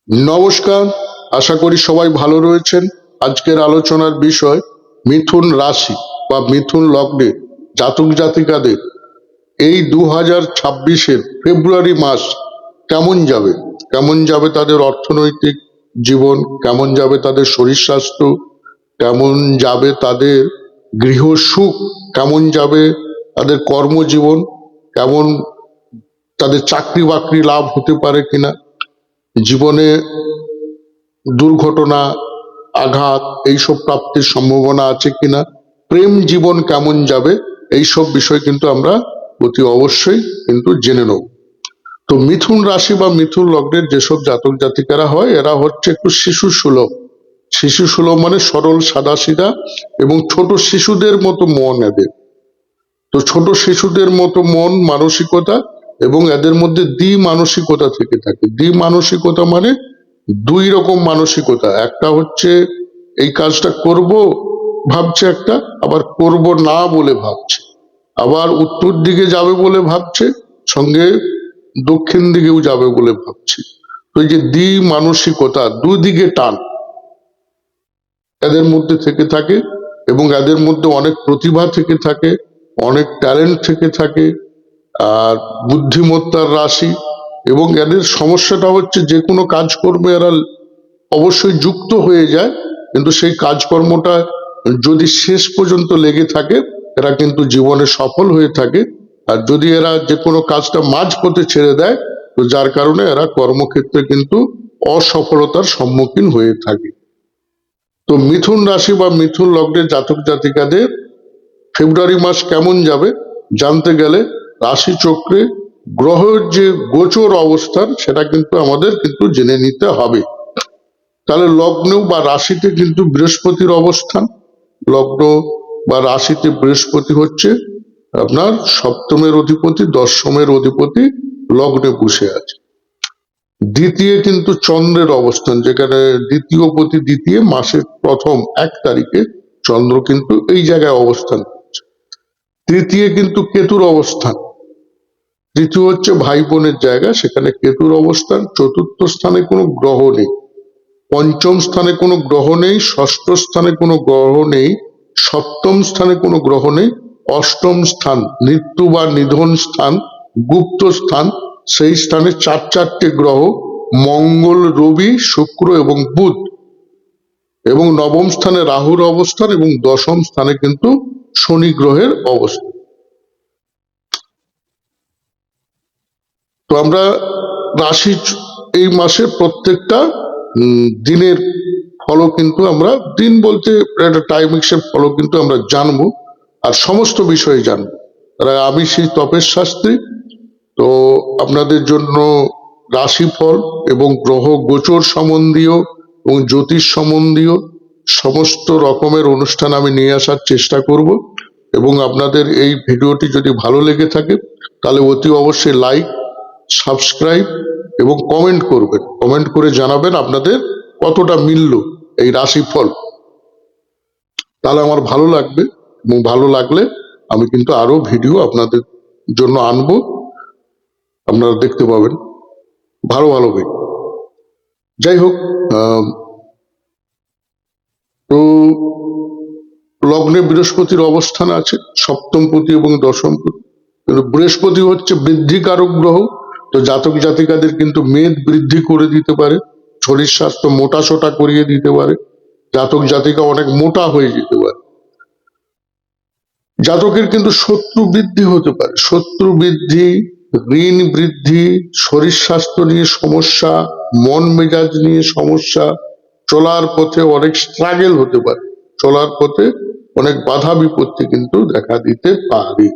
নমস্কার, আশা করি সবাই ভালো রয়েছেন। আজকের আলোচনার বিষয় মিথুন রাশি বা মিথুন লগ্নে জাতক জাতিকাদের এই 2026-এর ফেব্রুয়ারি মাস কেমন যাবে তাদের অর্থনৈতিক জীবন, কেমন যাবে তাদের শরীর স্বাস্থ্য, কেমন যাবে তাদের গৃহ সুখ, কেমন যাবে তাদের কর্মজীবন, কেমন তাদের চাকরি বাকরি লাভ হতে পারে কিনা, জীবনে দুর্ঘটনা আঘাত এইসব প্রাপ্তির সম্ভাবনা আছে কিনা, প্রেম জীবন কেমন যাবে, এইসব বিষয় কিন্তু আমরা অতি অবশ্যই কিন্তু জেনে নেব। তো মিথুন রাশি বা মিথুন লগ্নের যেসব জাতক জাতিকারা হয় এরা হচ্ছে একটু শিশু সুলভ মানে সরল সাদাসিধা এবং ছোট শিশুদের মতো মন এদের। তো ছোট শিশুদের মতো মন মানসিকতা এবং এদের মধ্যে দ্বি মানসিকতা থেকে থাকে। দ্বি মানসিকতা মানে দুই রকম মানসিকতা, একটা হচ্ছে এই কাজটা করব ভাবছে একটা, আবার করব না বলে ভাবছে, আবার উত্তর দিকে যাবে বলে ভাবছে, সঙ্গে দক্ষিণ দিকেও যাবে বলে ভাবছে। তো এই যে দ্বি মানসিকতা, দুদিকে টান এদের মধ্যে থেকে থাকে এবং এদের মধ্যে অনেক প্রতিভা থেকে থাকে, অনেক ট্যালেন্ট থেকে থাকে, আর বুদ্ধিমত্তার রাশি। এবং এদের সমস্যাটা হচ্ছে যে কোনো কাজকর্মে এরা অবশ্যই যুক্ত হয়ে যায়, কিন্তু সেই কাজকর্মটা যদি শেষ পর্যন্ত লেগে থাকে এরা কিন্তু জীবনে সফল হয়ে থাকে। আর যদি এরা যে কোনো কাজটা মাঝ পথে ছেড়ে দেয় তো যার কারণে এরা কর্মক্ষেত্রে কিন্তু অসফলতার সম্মুখীন হয়ে থাকে। তো মিথুন রাশি বা মিথুন লগ্নের জাতক জাতিকাদের ফেব্রুয়ারি মাস কেমন যাবে জানতে গেলে রাশি চক্রে গ্রহের যে গোচর অবস্থান সেটা কিন্তু আমাদের কিন্তু জেনে নিতে হবে। তাহলে লগ্নেও বা রাশিতে কিন্তু বৃহস্পতির অবস্থান, লগ্ন বা রাশিতে বৃহস্পতি হচ্ছে আপনার সপ্তমের অধিপতি, দশমের অধিপতি, লগ্নে বসে আছে। দ্বিতীয় কিন্তু চন্দ্রের অবস্থান, যেখানে দ্বিতীয় প্রতি দ্বিতীয় মাসের প্রথম 1 তারিখে চন্দ্র কিন্তু এই জায়গায় অবস্থান করছে। তৃতীয় কিন্তু কেতুর অবস্থান, তৃতীয় হচ্ছে ভাই বোনের জায়গা, সেখানে কেতুর অবস্থান। চতুর্থ স্থানে কোনো গ্রহ নেই, পঞ্চম স্থানে কোনো গ্রহ নেই, ষষ্ঠ স্থানে কোনো গ্রহ নেই, সপ্তম স্থানে কোনো গ্রহ নেই, অষ্টম স্থান মৃত্যু বা নিধন স্থান, গুপ্ত স্থান, সেই স্থানে চারটে গ্রহ মঙ্গল, রবি, শুক্র এবং বুধ। এবং নবম স্থানে রাহুর অবস্থান এবং দশম স্থানে কিন্তু শনি গ্রহের অবস্থান। তো আমরা রাশি এই মাসে প্রত্যেকটা দিনের ফলও কিন্তু আমরা, দিন বলতে একটা টাইমিংসের ফলও কিন্তু আমরা জানবো আর সমস্ত বিষয়ে জানবো। আমি সেই তপের শাস্ত্রী, তো আপনাদের জন্য রাশিফল এবং গ্রহ গোচর সম্বন্ধীয় এবং জ্যোতিষ সম্বন্ধীয় সমস্ত রকমের অনুষ্ঠান আমি নিয়ে আসার চেষ্টা করব। এবং আপনাদের এই ভিডিওটি যদি ভালো লেগে থাকে তাহলে অতি অবশ্যই লাইক, সাবস্ক্রাইব এবং কমেন্ট করবেন। কমেন্ট করে জানাবেন আপনাদের কতটা মিলল এই রাশিফল, তাহলে আমার ভালো লাগবে। এবং ভালো লাগলে আমি কিন্তু আরো ভিডিও আপনাদের জন্য আনবো, আপনারা দেখতে পাবেন ভালো ভালো ভিডিও। যাই হোক, তো লগ্নে বৃহস্পতির অবস্থান আছে, সপ্তম পতি এবং দশম পতি। বৃহস্পতি হচ্ছে বৃদ্ধিকারক গ্রহ, তো জাতক জাতিকাদের কিন্তু মেদ বৃদ্ধি করে দিতে পারে, শরীর স্বাস্থ্য মোটা সোটা করিয়ে দিতে পারে, জাতক জাতিকা অনেক মোটা হয়ে যেতে পারে। জাতকের কিন্তু শত্রু বৃদ্ধি হতে পারে, শত্রু বৃদ্ধি, ঋণ বৃদ্ধি, শরীর স্বাস্থ্য নিয়ে সমস্যা, মন মেজাজ নিয়ে সমস্যা, চলার পথে অনেক স্ট্রাগল হতে পারে, চলার পথে অনেক বাধা বিপত্তি কিন্তু দেখা দিতে পারে।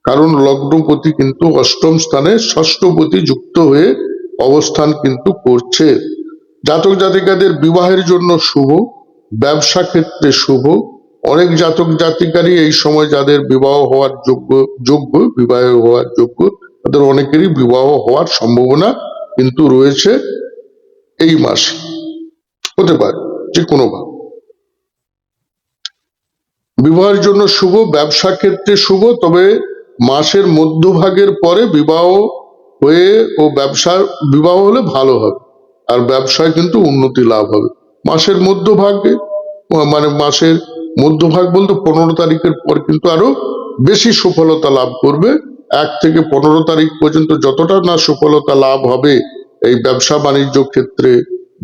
কারণ লগ্নপতি কিন্তু অষ্টম স্থানে ষষ্ঠপতি যুক্ত হয়ে অবস্থান কিন্তু করছে। জাতক জাতিকাদের বিবাহের জন্য শুভ, ব্যবসা ক্ষেত্রে শুভ। অনেক জাতক জাতিকারই এই সময় যাদের বিবাহ হওয়ার বিবাহ হওয়ার যোগ্য তাদের অনেকেরই বিবাহ হওয়ার সম্ভাবনা কিন্তু রয়েছে এই মাসে, হতে পারে যে কোনো ভাবে। বিবাহের জন্য শুভ, ব্যবসা ক্ষেত্রে শুভ, তবে মাসের মধ্যভাগের পরে বিবাহ হয়ে ও বিবাহ হলে ভালো হবে। আর ব্যবসায় কিন্তু উন্নতি লাভ হবে। মাসের মধ্যভাগে, মানে মাসের মধ্যভাগ বলতে 15 তারিখের পর কিন্তু আরো বেশি সফলতা লাভ করবে। 1 থেকে 15 তারিখ পর্যন্ত যতটা না সফলতা লাভ হবে এই ব্যবসা বাণিজ্য ক্ষেত্রে,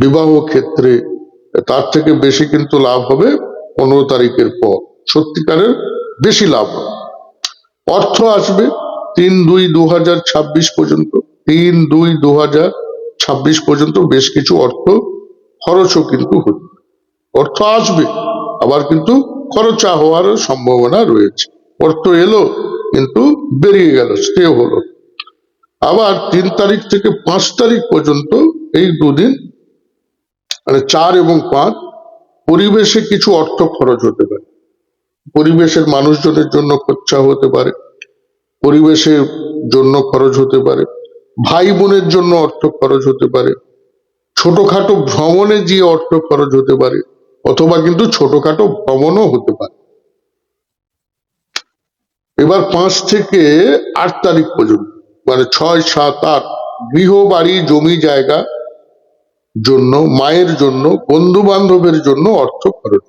বিবাহ ক্ষেত্রে, তার থেকে বেশি কিন্তু লাভ হবে 15 তারিখের পর। সত্যিকারের বেশি লাভ হবে। অর্থ আসবে 3/2/2026 পর্যন্ত। 3/2/2026 পর্যন্ত বেশ কিছু অর্থ খরচও কিন্তু হচ্ছে। অর্থ আসবে, আবার কিন্তু খরচা হওয়ার সম্ভাবনা রয়েছে। অর্থ এলো কিন্তু বেরিয়ে গেল, স্টে হলো। আবার 3 তারিখ থেকে 5 তারিখ পর্যন্ত এই দুদিন, মানে 4 এবং 5, পরিবেশে কিছু অর্থ খরচ হতে পারে। পরিবেশের মানুষজনের জন্য খরচা হতে পারে, পরিবেশের জন্য খরচ হতে পারে, ভাই বোনের জন্য অর্থ খরচ হতে পারে, ছোটখাটো ভ্রমণে যে অর্থ খরচ হতে পারে, অথবা কিন্তু ছোটখাটো ভ্রমণও হতে পারে। এবার 5 থেকে 8 তারিখ পর্যন্ত, মানে 6, 7, 8, গৃহ, বাড়ি, জমি জায়গা জন্য, মায়ের জন্য, বন্ধু বান্ধবের জন্য অর্থ খরচ,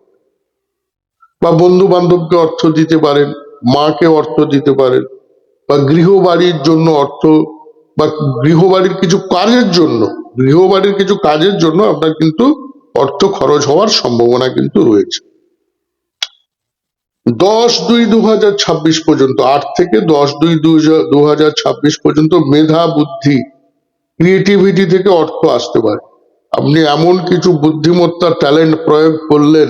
বা বন্ধু বান্ধবকে অর্থ দিতে পারেন, মাকে অর্থ দিতে পারেন, বা গৃহবাড়ির জন্য অর্থ, বা গৃহবাড়ির কিছু কাজের জন্য, গৃহবাড়ির কিছু কাজের জন্য আপনার কিন্তু অর্থ খরচ হওয়ার সম্ভাবনা কিন্তু রয়েছে। 10/2/2026 পর্যন্ত, 8 থেকে 10/2/2026 পর্যন্ত মেধা, বুদ্ধি, ক্রিয়েটিভিটি থেকে অর্থ আসতে পারে। আপনি এমন কিছু বুদ্ধিমত্তা, ট্যালেন্ট প্রয়োগ করলেন,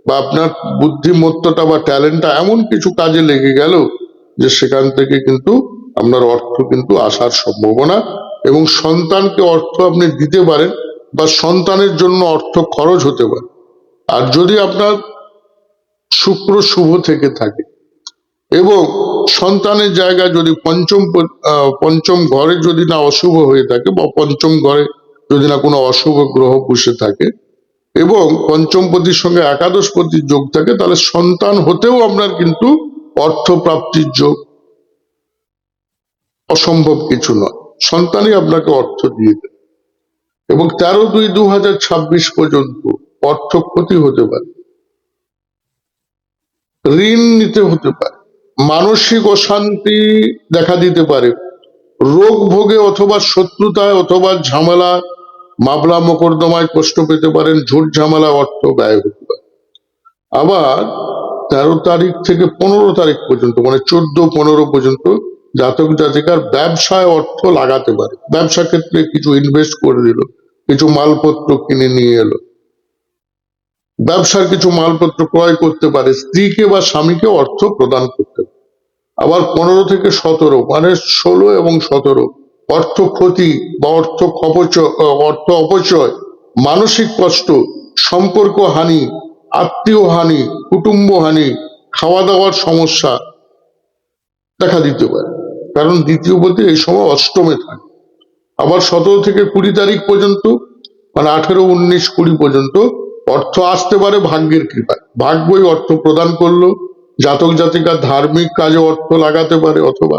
বা আপনার বুদ্ধিমত্তাটা বা ট্যালেন্টটা এমন কিছু কাজে লেগে গেল যে সেখান থেকে কিন্তু আপনার অর্থ কিন্তু আসার সম্ভাবনা, এবং সন্তানকে অর্থ আপনি দিতে পারেন, বা সন্তানের জন্য অর্থ খরচ হতে পারে। আর যদি আপনার শুক্র শুভ থেকে থাকে এবং সন্তানের জায়গায় যদি পঞ্চম ঘরে যদি না অশুভ হয়ে থাকে, বা পঞ্চম ঘরে যদি না কোনো অশুভ গ্রহ বসে থাকে, এবং পঞ্চমপতির সঙ্গে একাদশপতির যোগ থাকে, তাহলে সন্তান হতেও আপনার কিন্তু অর্থ প্রাপ্তির যোগ, অসম্ভব কিছু নয়। সন্তানই আপনাকে অর্থ দিয়ে দেয়। এবং 13/2/2026 পর্যন্ত অর্থ ক্ষতি হতে পারে, ঋণ নিতে হতে পারে, মানসিক অশান্তি দেখা দিতে পারে, রোগ ভোগে অথবা শত্রুতায় অথবা ঝামেলা, মামলা মোকদ্দমায় কষ্ট পেতে পারেন, ঝুট ঝামেলা, অর্থ ব্যয় হতে পারে। আবার 13 তারিখ থেকে 15 তারিখ পর্যন্ত, মানে 14-15 পর্যন্ত জাতক জাতিকার ব্যবসায় অর্থ লাগাতে পারে। ব্যবসা ক্ষেত্রে কিছু ইনভেস্ট করে দিল, কিছু মালপত্র কিনে নিয়ে এলো, ব্যবসার কিছু মালপত্র ক্রয় করতে পারে, স্ত্রীকে বা স্বামীকে অর্থ প্রদান করতে পারে। আবার 15 থেকে 17, মানে 16 এবং 17, অর্থ ক্ষতি বা অর্থ অপচয়, মানসিক কষ্ট, সম্পর্ক হানি, আত্মীয় হানি, কুটুম্ব হানি, খাওয়া দাওয়ার সমস্যা দেখা দিতে পারে, কারণ দ্বিতীয় পতি এই সময় অষ্টমে থাকে। আবার 17 থেকে 20 তারিখ পর্যন্ত, মানে 18, 19, 20 পর্যন্ত অর্থ আসতে পারে ভাগ্যের কৃপায়। ভাগ্যই অর্থ প্রদান করলো। জাতক জাতিকা ধার্মিক কাজে অর্থ লাগাতে পারে, অথবা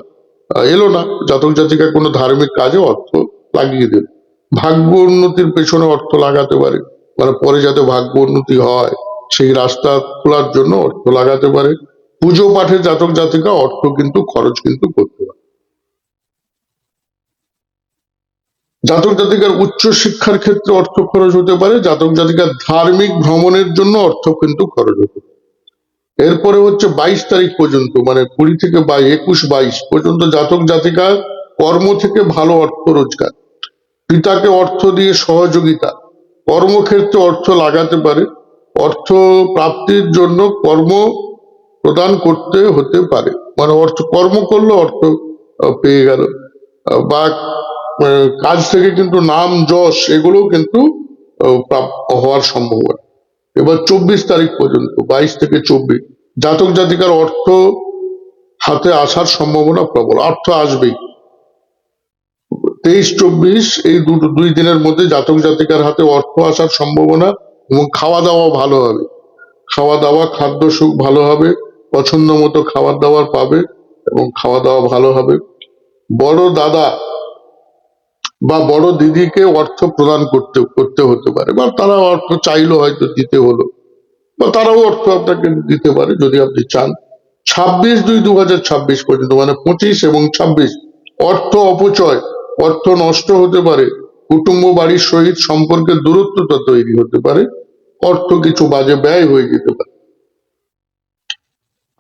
এলো না, জাতক জাতিকা কোনো ধার্মিক কাজে অর্থ লাগিয়ে দেবে। ভাগ্য উন্নতির পেছনে অর্থ লাগাতে পারে, মানে পরে যাতে ভাগ্য উন্নতি হয় সেই রাস্তা খোলার জন্য অর্থ লাগাতে পারে। পুজো পাঠে জাতক জাতিকা অর্থ কিন্তু খরচ কিন্তু করতে পারে। জাতক জাতিকার উচ্চ শিক্ষার ক্ষেত্রে অর্থ খরচ হতে পারে। জাতক জাতিকার ধার্মিক ভ্রমণের জন্য অর্থ কিন্তু খরচ হতে পারে। এরপরে হচ্ছে 22 তারিখ পর্যন্ত, মানে 20 থেকে 21-22 পর্যন্ত জাতক জাতিকার কর্ম থেকে ভালো অর্থ রোজগার, পিতাকে অর্থ দিয়ে সহযোগিতা, কর্মক্ষেত্রে অর্থ লাগাতে পারে, অর্থ প্রাপ্তির জন্য কর্ম প্রদান করতে হতে পারে, মানে অর্থ কর্ম করলে অর্থ পেয়ে গেল, বা কাজ থেকে কিন্তু নাম যশ এগুলোও কিন্তু হওয়ার সম্ভাবনা। এবার 24 তারিখ পর্যন্ত, 22 থেকে 24, জাতক জাতিকার অর্থ হাতে আসার সম্ভাবনা প্রবল, অর্থ আসবেই। 23-24 এই দুই দিনের মধ্যে জাতক জাতিকার হাতে অর্থ আসার সম্ভাবনা, এবং খাওয়া দাওয়া ভালো হবে, খাওয়া দাওয়া, খাদ্য সুখ ভালো হবে, পছন্দ মতো খাবার দাবার পাবে এবং খাওয়া দাওয়া ভালো হবে। বড় দাদা বা বড় দিদিকে অর্থ প্রদান করতে করতে হতে পারে, বা তারা অর্থ চাইলো হয়তো দিতে হলো, বা তারাও অর্থ আপনাকে দিতে পারে যদি আপনি চান। 26/2/2026 পর্যন্ত, মানে 25 এবং 26, অর্থ অপচয়, অর্থ নষ্ট হতে পারে, কুটুম্ব বাড়ির সহিত সম্পর্কের দূরত্বতা তৈরি হতে পারে, অর্থ কিছু বাজে ব্যয় হয়ে যেতে পারে।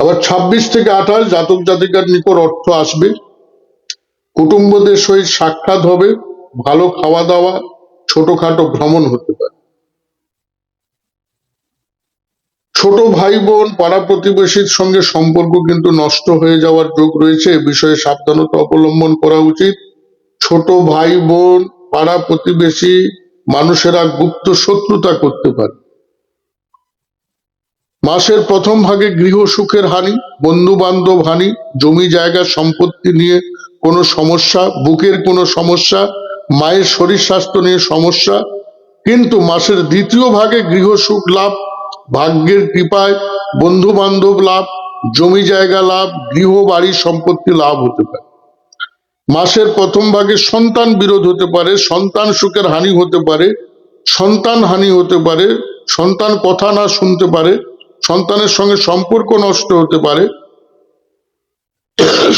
আবার 26 থেকে 28 জাতক জাতিকার নিকট অর্থ আসবে, কুটুম্বদের সহিত সাক্ষাৎ হবে, ভালো খাওয়া দাওয়া, ছোটখাটো ভ্রমণ হতে পারে। ছোট ভাই বোন পাড়া প্রতিবেশীর সঙ্গে সম্পর্ক কিন্তু নষ্ট হয়ে যাওয়ার যোগ রয়েছে, এ বিষয়ে সাবধানতা অবলম্বন করা উচিত। ছোট ভাই বোন পাড়া প্রতিবেশী মানুষেরা গুপ্ত শত্রুতা করতে পারে। মাসের প্রথম ভাগে গৃহ সুখের হানি, বন্ধু বান্ধব হানি, জমি জায়গা সম্পত্তি নিয়ে কোনো সমস্যা, বুকের কোনো সমস্যা, মায়ের শরীর স্বাস্থ্য নিয়ে সমস্যা। কিন্তু মাসের দ্বিতীয় ভাগে গৃহ সুখ লাভ, ভাগ্যের কৃপায় বন্ধু বান্ধব লাভ, জমি জায়গা লাভ, গৃহ বাড়ি সম্পত্তি লাভ হতে পারে। মাসের প্রথম ভাগে সন্তান বিরোধ হতে পারে, সন্তান সুখের হানি হতে পারে, সন্তান হানি হতে পারে, সন্তান কথা না শুনতে পারে, সন্তানের সঙ্গে সম্পর্ক নষ্ট হতে পারে,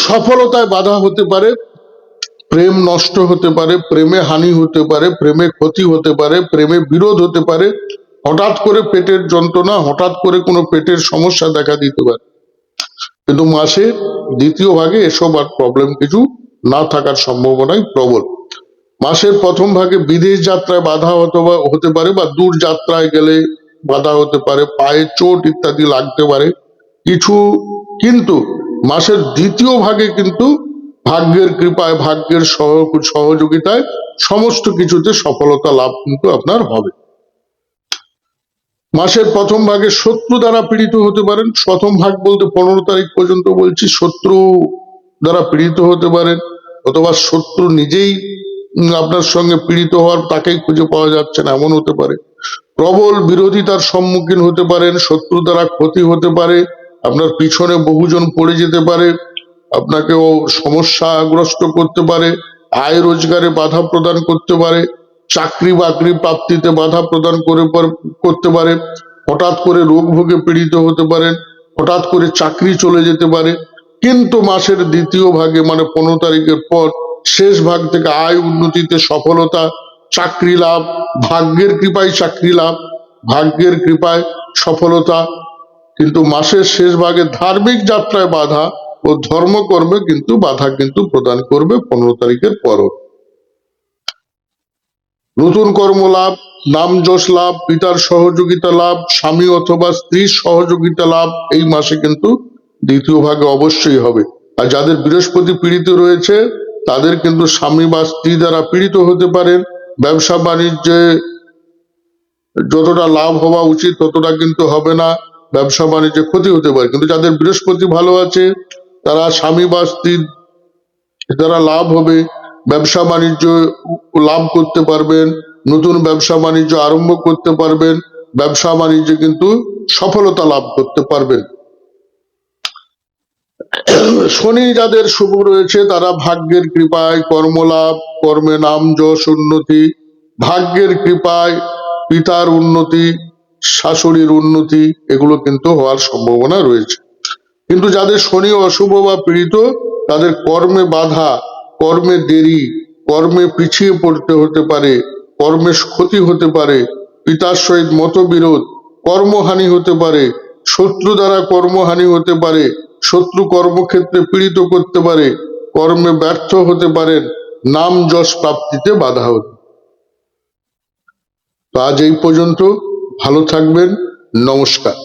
সফলতায় বাধা হতে পারে, প্রেম নষ্ট হতে পারে, প্রেমে হানি হতে পারে, প্রেমে ক্ষতি হতে পারে, প্রেমে বিরোধ হতে পারে, হঠাৎ করে পেটের যন্ত্রণা, হঠাৎ করে কোনো পেটের সমস্যা দেখা দিতে পারে। কিন্তু মাসে দ্বিতীয় ভাগে এসব আর প্রবলেম কিছু না থাকার সম্ভাবনাই প্রবল। মাসের প্রথম ভাগে বিদেশ যাত্রায় বাধা হতে পারে, বা দূর যাত্রায় গেলে বাধা হতে পারে, পায়ে চোট ইত্যাদি লাগতে পারে কিছু। কিন্তু মাসের দ্বিতীয় ভাগে কিন্তু ভাগ্যের কৃপায়, ভাগ্যের সহযোগিতায় সমস্ত কিছুতে সফলতা লাভ কিন্তু আপনার হবে। মাসের প্রথম ভাগে শত্রু দ্বারা পীড়িত হতে পারেন, প্রথম ভাগ বলতে 15 তারিখ পর্যন্ত বলছি, শত্রু দ্বারা পীড়িত হতে পারেন, অথবা শত্রু নিজেই আপনার সঙ্গে পীড়িত হওয়ার, তাকেই খুঁজে পাওয়া যাচ্ছে না, এমন হতে পারে। প্রবল বিরোধিতার সম্মুখীন হতে পারেন, শত্রু দ্বারা ক্ষতি হতে পারে, আপনার পিছনে বহুজন পড়ে যেতে পারে, আপনাকেও সমস্যাগ্রস্ত করতে পারে, আয় রোজগারে বাধা প্রদান করতে পারে, চাকরি বাকরি প্রাপ্তিতে বাধা প্রদান করতে পারে, হঠাৎ করে রোগ ভোগে পীড়িত হতে পারেন, হঠাৎ করে চাকরি চলে যেতে পারে। কিন্তু মাসের দ্বিতীয় ভাগে, মানে 15 তারিখের পর শেষ ভাগ থেকে আয় উন্নতিতে সফলতা, চাকরি লাভ, ভাগ্যের কৃপায় চাকরি লাভ, ভাগ্যের কৃপায় সফলতা। কিন্তু মাসের শেষ ভাগে ধার্মিক যাত্রায় বাধা ও ধর্মকর্মে কিন্তু বাধা কিন্তু প্রদান করবে 15 তারিখের পরও। নতুন কর্ম লাভ, নাম যশ লাভ, পিতার সহযোগিতা লাভ, স্বামী অথবা স্ত্রীর সহযোগিতা লাভ এই মাসে কিন্তু দ্বিতীয় ভাগে অবশ্যই হবে। আর যাদের বৃহস্পতি পীড়িত রয়েছে তাদের কিন্তু স্বামী বা স্ত্রী দ্বারা পীড়িত হতে পারেন। ব্যবসা বাণিজ্যে যতটা লাভ হওয়া উচিত ততটা কিন্তু হবে না, ব্যবসা বাণিজ্যে ক্ষতি হতে পারে। কিন্তু যাদের বৃহস্পতি ভালো আছে তারা স্বামী বা স্ত্রীর দ্বারা লাভ হবে, ব্যবসা বাণিজ্য লাভ করতে পারবেন, নতুন ব্যবসা বাণিজ্য আরম্ভ করতে পারবেন, ব্যবসা বাণিজ্যে কিন্তু সফলতা লাভ করতে পারবেন। শনি যাদের শুভ রয়েছে তারা ভাগ্যের কৃপায় কর্মলাভ, কর্মে নাম যশ উন্নতি, ভাগ্যের কৃপায় পিতার উন্নতি, শাশুড়ির উন্নতি, এগুলো কিন্তু হওয়ার সম্ভাবনা রয়েছে। কিন্তু যাদের শনি অশুভ বা পীড়িত তাদের কর্মে বাধা, কর্মে দেরি, কর্মে পিছিয়ে পড়তে হতে পারে, কর্মে ক্ষতি হতে পারে, পিতার সহিত মতবিরোধ, কর্মহানি হতে পারে, শত্রু দ্বারা কর্মহানি হতে পারে, শত্রু কর্মক্ষেত্রে পীড়িত করতে পারে, কর্মে ব্যর্থ হতে পারেন, নাম যশ প্রাপ্তিতে বাধা হতে। তো আজ এই পর্যন্ত, ভালো থাকবেন, নমস্কার।